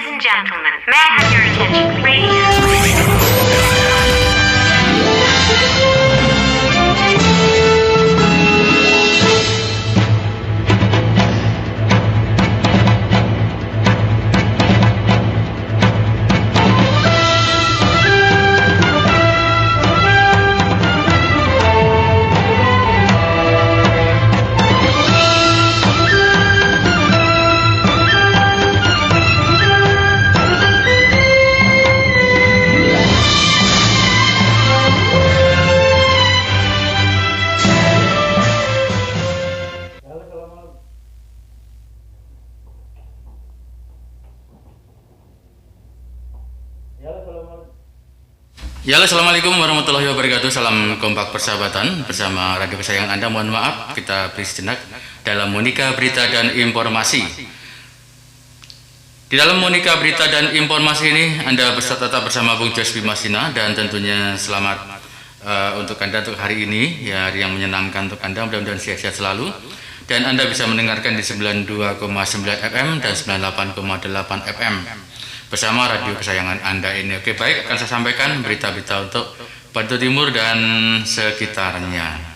and gentlemen, may I have your attention, please? Ya, assalamualaikum warahmatullahi wabarakatuh. Salam kompak persahabatan bersama radio kesayangan Anda. Mohon maaf, kita beri sejenak dalam Monika Berita dan Informasi. Di dalam Monika Berita dan Informasi ini Anda tetap bersama Bung Jos Bimasina, dan tentunya selamat untuk Anda untuk hari ini, ya, hari yang menyenangkan untuk Anda. Mudah-mudahan sehat-sehat selalu dan Anda bisa mendengarkan di 92,9 FM dan 98,8 FM bersama radio kesayangan Anda ini. Oke, baik, akan saya sampaikan berita-berita untuk Bantu Timur dan sekitarnya.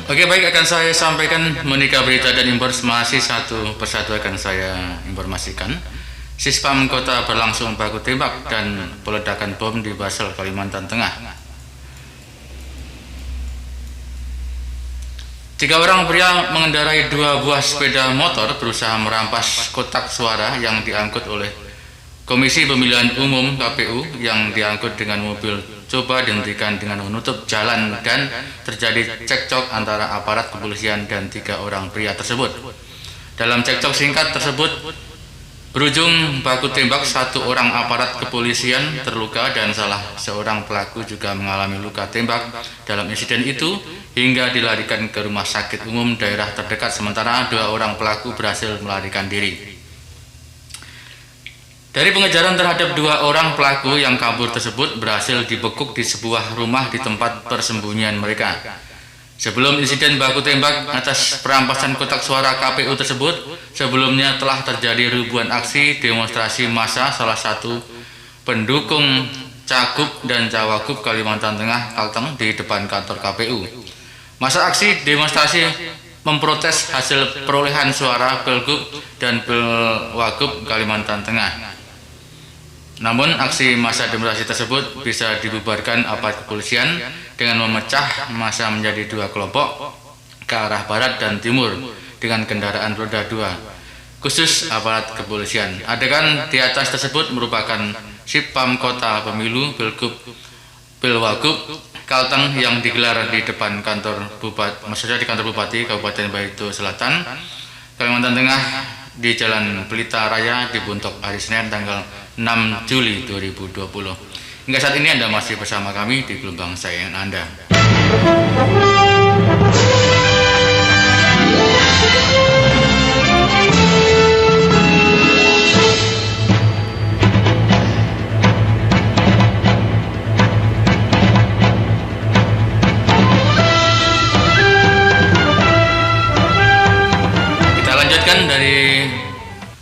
Oke, baik, akan saya sampaikan Monika Berita dan Informasi satu persatu akan saya informasikan. Sispam Kota berlangsung baku tembak dan peledakan bom di Basel, Kalimantan Tengah. 3 orang pria mengendarai 2 buah sepeda motor berusaha merampas kotak suara yang diangkut oleh Komisi Pemilihan Umum KPU yang diangkut dengan mobil coba dihentikan dengan menutup jalan, dan terjadi cekcok antara aparat kepolisian dan 3 orang pria tersebut. Dalam cekcok singkat tersebut berujung baku tembak, 1 orang aparat kepolisian terluka dan salah seorang pelaku juga mengalami luka tembak dalam insiden itu hingga dilarikan ke rumah sakit umum daerah terdekat, sementara 2 orang pelaku berhasil melarikan diri. Dari pengejaran terhadap 2 orang pelaku yang kabur tersebut berhasil dibekuk di sebuah rumah di tempat persembunyian mereka. Sebelum insiden baku tembak atas perampasan kotak suara KPU tersebut, sebelumnya telah terjadi ribuan aksi demonstrasi massa salah satu pendukung Cagup dan Cawagup Kalimantan Tengah Kalteng di depan kantor KPU. Masa aksi demonstrasi memprotes hasil perolehan suara Pilgub dan Pilwagub Kalimantan Tengah. Namun aksi massa demonstrasi tersebut bisa dibubarkan aparat kepolisian dengan memecah massa menjadi 2 kelompok ke arah barat dan timur dengan kendaraan roda 2 khusus aparat kepolisian. Adegan di atas tersebut merupakan Sispam Kota Pemilu Pilgub Pilwagub Kalteng yang digelar di depan kantor Bupati, maksudnya di kantor Bupati Kabupaten Baitu Selatan, Kalimantan Tengah, di Jalan Pelita Raya di Buntok hari Senin tanggal 6 Juli 2020. Hingga saat ini Anda masih bersama kami di gelombang sayangan Anda. Kita lanjutkan dari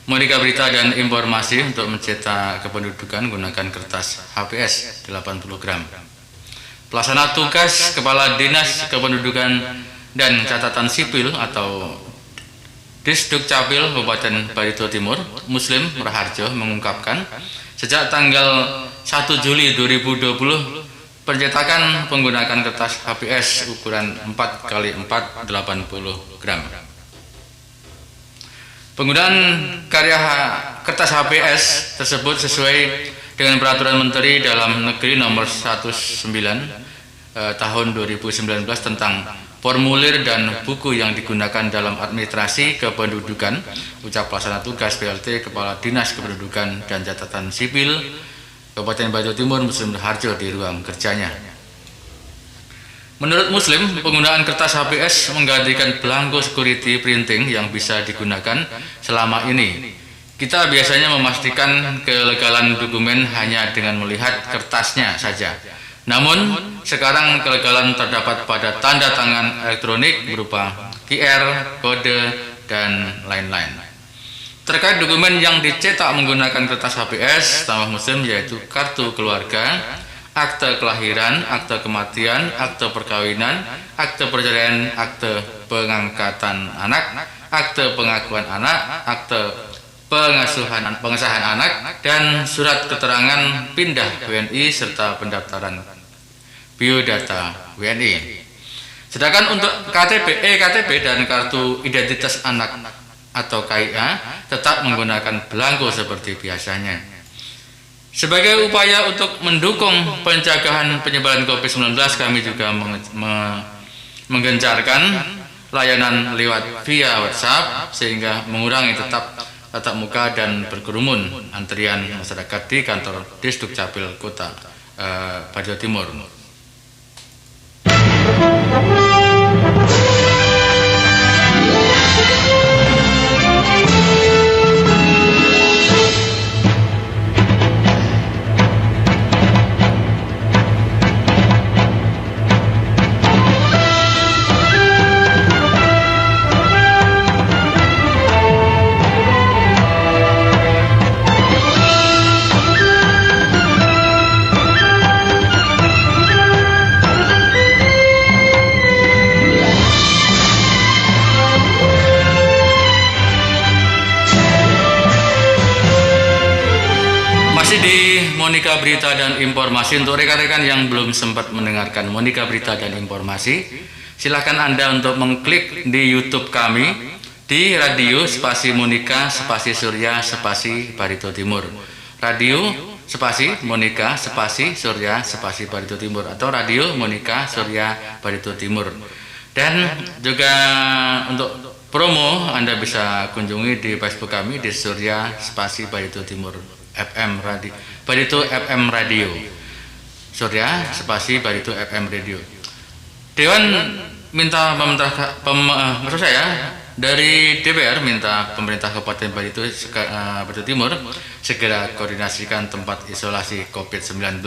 Monika Berita dan Informasi untuk mencetak kependudukan gunakan kertas HPS 80 gram. Pelaksana tugas Kepala Dinas Kependudukan dan Catatan Sipil atau Disdukcapil Kabupaten Barito Timur, Muslim Raharjo, mengungkapkan sejak tanggal 1 Juli 2020 Pencetakan menggunakan kertas HPS ukuran 4x4 80 gram. Penggunaan karya kertas HPS tersebut sesuai dengan Peraturan Menteri Dalam Negeri Nomor 19 Tahun 2019 tentang formulir dan buku yang digunakan dalam administrasi kependudukan, ucap pelaksana tugas PLT Kepala Dinas Kependudukan dan Catatan Sipil Kabupaten Batu Timur Muslim Raharjo di ruang kerjanya. Menurut Muslim, penggunaan kertas HPS menggantikan belangko security printing yang bisa digunakan selama ini. Kita biasanya memastikan kelegalan dokumen hanya dengan melihat kertasnya saja. Namun, sekarang kelegalan terdapat pada tanda tangan elektronik berupa QR, kode, dan lain-lain. Terkait dokumen yang dicetak menggunakan kertas HPS, tambah Muslim yaitu kartu keluarga, akte kelahiran, akte kematian, akte perkawinan, akte perceraian, akte pengangkatan anak, akte pengakuan anak, akte pengesahan anak, dan surat keterangan pindah WNI serta pendaftaran biodata WNI. Sedangkan untuk KTP, eKTP dan kartu identitas anak atau KIA tetap menggunakan belangko seperti biasanya. Sebagai upaya untuk mendukung pencegahan penyebaran COVID-19, kami juga menggencarkan layanan lewat via WhatsApp sehingga mengurangi tatap muka dan berkerumun antrian masyarakat di kantor Disdukcapil Kota Batu Timur. Di Monika Berita dan Informasi, untuk rekan-rekan yang belum sempat mendengarkan Monika Berita dan Informasi, silakan Anda untuk mengklik di YouTube kami di Radio Spasi Monika Spasi Surya Spasi Barito Timur, Radio Spasi Monika Spasi Surya Spasi Barito Timur, atau Radio Monika Surya Barito Timur. Dan juga untuk promo Anda bisa kunjungi di Facebook kami di Surya Spasi Barito Timur FM Radio, Barito FM Radio, Surya Spasi Barito FM Radio. Dewan minta maksud saya dari DPR minta pemerintah Kabupaten Barito Timur segera koordinasikan tempat isolasi COVID-19.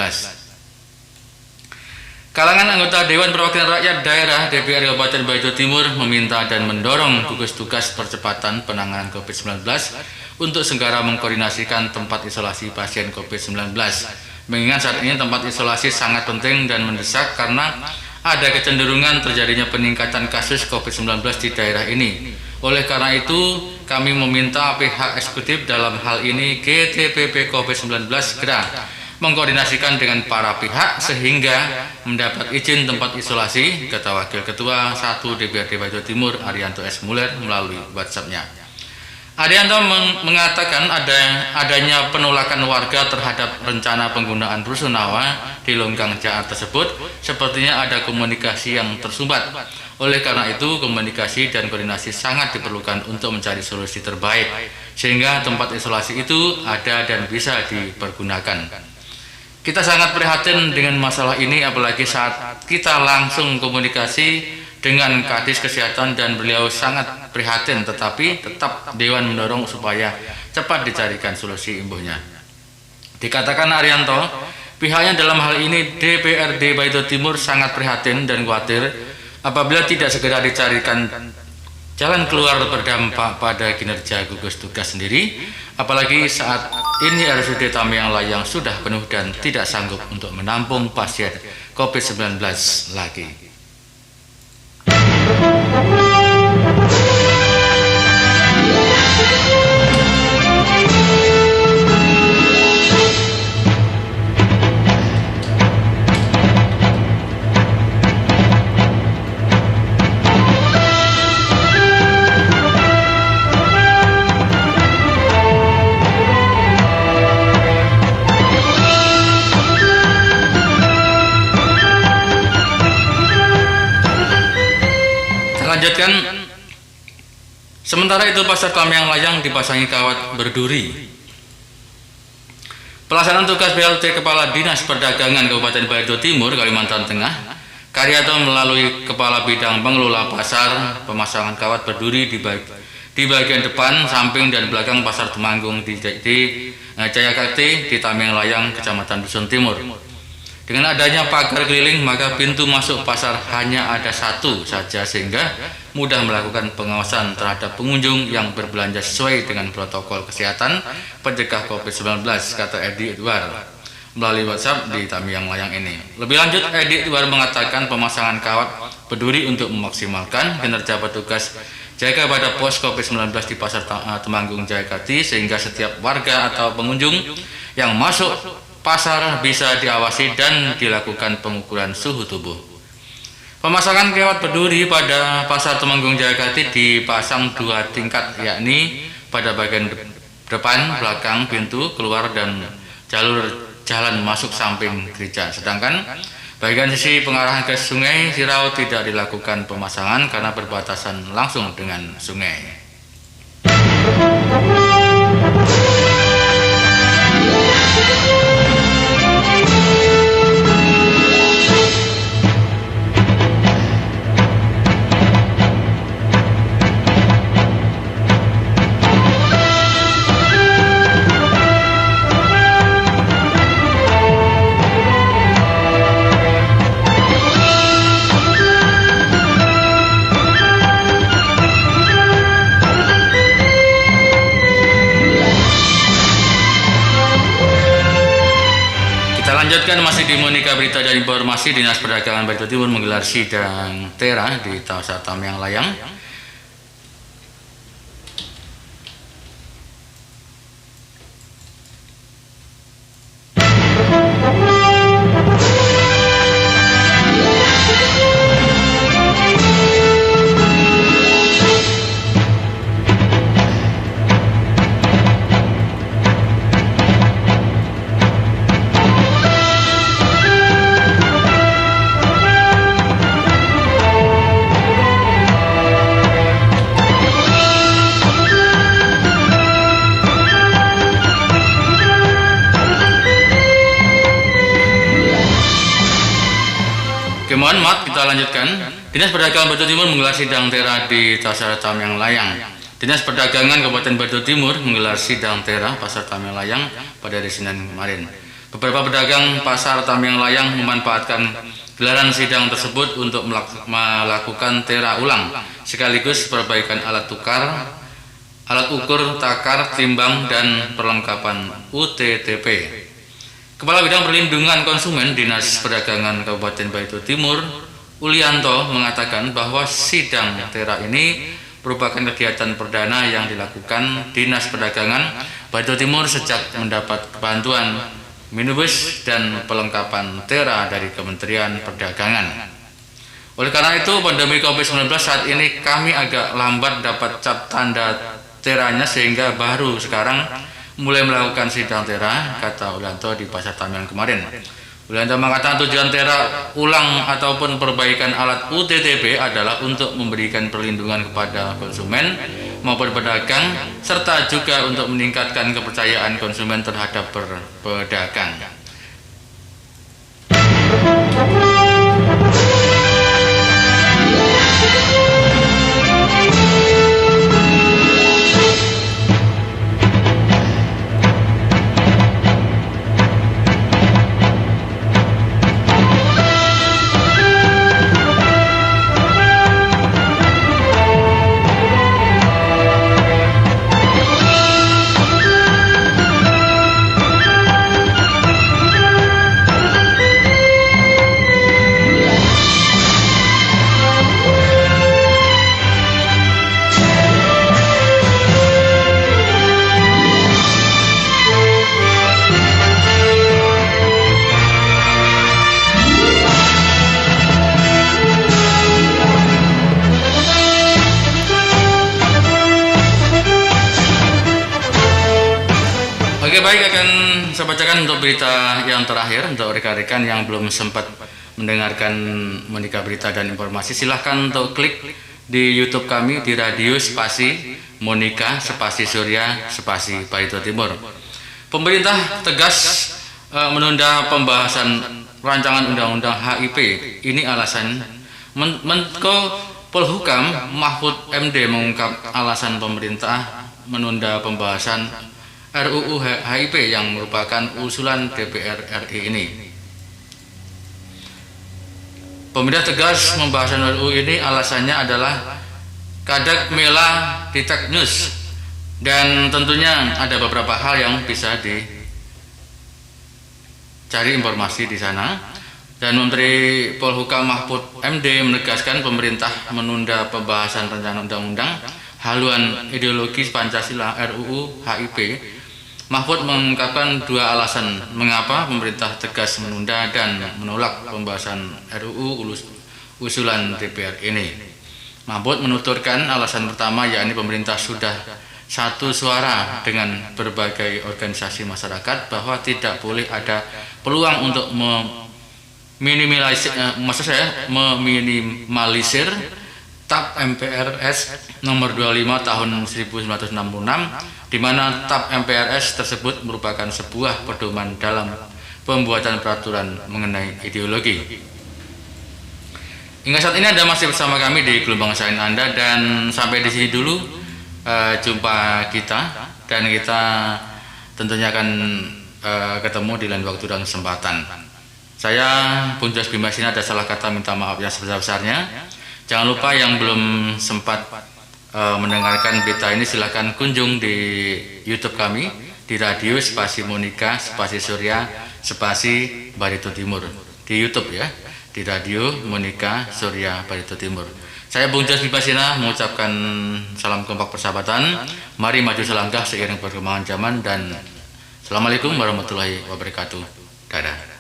Kalangan anggota Dewan Perwakilan Rakyat Daerah DPR Kabupaten Barito Timur meminta dan mendorong gugus tugas percepatan penanganan COVID-19 untuk segera mengkoordinasikan tempat isolasi pasien COVID-19. Mengingat saat ini tempat isolasi sangat penting dan mendesak karena ada kecenderungan terjadinya peningkatan kasus COVID-19 di daerah ini. Oleh karena itu, kami meminta pihak eksekutif dalam hal ini GTPP COVID-19 segera mengkoordinasikan dengan para pihak sehingga mendapat izin tempat isolasi, kata Wakil Ketua 1 DPRD Barito Timur Arianto S. Muller melalui WhatsApp-nya. Arianto mengatakan adanya penolakan warga terhadap rencana penggunaan rusunawa di Longgang Jaar tersebut sepertinya ada komunikasi yang tersumbat. Oleh karena itu, komunikasi dan koordinasi sangat diperlukan untuk mencari solusi terbaik sehingga tempat isolasi itu ada dan bisa dipergunakan. Kita sangat prihatin dengan masalah ini, apalagi saat kita langsung komunikasi dengan Kadis Kesehatan dan beliau sangat prihatin, tetapi tetap Dewan mendorong supaya cepat dicarikan solusi, imbuhnya. Dikatakan Arianto, pihaknya dalam hal ini DPRD Barito Timur sangat prihatin dan khawatir apabila tidak segera dicarikan jalan keluar berdampak pada kinerja gugus tugas sendiri, apalagi saat ini RSUD Tamiang Layang sudah penuh dan tidak sanggup untuk menampung pasien COVID-19 lagi. Lanjutkan. Sementara itu pasar Tamyang Layang dipasangi kawat berduri. Pelaksanaan tugas BLT Kepala Dinas Perdagangan Kabupaten Barito Timur, Kalimantan Tengah, Karyato melalui Kepala Bidang Pengelola Pasar pemasangan kawat berduri di bagian depan, samping dan belakang Pasar Temanggung di Jayakati di Tamyang Layang, Kecamatan Dusun Timur. Dengan adanya pagar keliling, maka pintu masuk pasar hanya ada satu saja sehingga mudah melakukan pengawasan terhadap pengunjung yang berbelanja sesuai dengan protokol kesehatan pencegah COVID-19, kata Edi Edward melalui WhatsApp di Tamyang Layang ini. Lebih lanjut, Edi Edward mengatakan pemasangan kawat berduri untuk memaksimalkan kinerja petugas jaga pada pos COVID-19 di Pasar Temanggung Jayakati sehingga setiap warga atau pengunjung yang masuk pasar bisa diawasi dan dilakukan pengukuran suhu tubuh. Pemasangan kawat berduri pada Pasar Temanggung Jayakati dipasang 2 tingkat, yakni pada bagian depan, belakang pintu keluar dan jalur jalan masuk samping gereja. Sedangkan bagian sisi pengarahan ke Sungai Sirau tidak dilakukan pemasangan karena berbatasan langsung dengan sungai. Lanjutkan masih di Monika Berita dan Informasi. Dinas Perdagangan Barito Timur menggelar sidang TERA di Pasar Tamyang Layang. Mohon maaf, kita lanjutkan. Dinas Perdagangan Barito Timur menggelar sidang TERA di Pasar Tamyang Layang. Dinas Perdagangan Kabupaten Barito Timur menggelar sidang TERA Pasar Tamyang Layang pada hari Senin kemarin. Beberapa pedagang Pasar Tamyang Layang memanfaatkan gelaran sidang tersebut untuk melakukan TERA ulang, sekaligus perbaikan alat ukur, takar, timbang, dan perlengkapan UTTP. Kepala Bidang Perlindungan Konsumen Dinas Perdagangan Kabupaten Barito Timur, Ulianto, mengatakan bahwa sidang TERA ini merupakan kegiatan perdana yang dilakukan Dinas Perdagangan Barito Timur sejak mendapat bantuan minibus dan pelengkapan TERA dari Kementerian Perdagangan. Oleh karena itu, pandemi COVID-19 saat ini kami agak lambat dapat cap tanda TERA-nya sehingga baru sekarang mulai melakukan sidang TERA, kata Ulianto di Pasar Tamyang kemarin. Ulianto mengatakan tujuan TERA ulang ataupun perbaikan alat UTTP adalah untuk memberikan perlindungan kepada konsumen maupun pedagang, serta juga untuk meningkatkan kepercayaan konsumen terhadap pedagang. Oke, baik, akan saya bacakan untuk berita yang terakhir. Untuk rekan-rekan yang belum sempat mendengarkan Monika Berita dan Informasi, silahkan untuk klik di YouTube kami di Radio Spasi Monika Spasi Surya Spasi Barito Timur. Pemerintah tegas menunda pembahasan rancangan undang-undang HIP. Ini alasan Menko Polhukam Mahfud MD mengungkap alasan pemerintah menunda pembahasan RUU HIP yang merupakan usulan DPR RI ini. Pemerintah tegas membahas RUU ini alasannya adalah Kadek Mela di Tech News, dan tentunya ada beberapa hal yang bisa dicari informasi di sana. Dan Menteri Polhukam Mahfud MD menegaskan pemerintah menunda pembahasan rancangan undang-undang haluan ideologis Pancasila RUU HIP. Mahfud mengungkapkan dua alasan mengapa pemerintah tegas menunda dan menolak pembahasan RUU usulan DPR ini. Mahfud menuturkan alasan pertama yakni pemerintah sudah satu suara dengan berbagai organisasi masyarakat bahwa tidak boleh ada peluang untuk meminimalisir TAP MPRS nomor 25 tahun 1966, di mana TAP MPRS tersebut merupakan sebuah pedoman dalam pembuatan peraturan mengenai ideologi. Hingga saat ini Anda masih bersama kami di gelombang sains Anda, dan sampai di sini dulu jumpa kita, dan kita tentunya akan ketemu di lain waktu dan kesempatan. Saya Bung Jos Bimasina, ada salah kata minta maaf yang sebesar-besarnya. Jangan lupa yang belum sempat mendengarkan berita ini, silahkan kunjung di YouTube kami di Radio Spasi Monika Spasi Surya Spasi Barito Timur di YouTube ya, di Radio Monika Surya Barito Timur. Saya Bung Jos Bimasina mengucapkan salam kompak persahabatan. Mari maju selangkah seiring perkembangan zaman, dan Assalamualaikum warahmatullahi wabarakatuh. Dadah.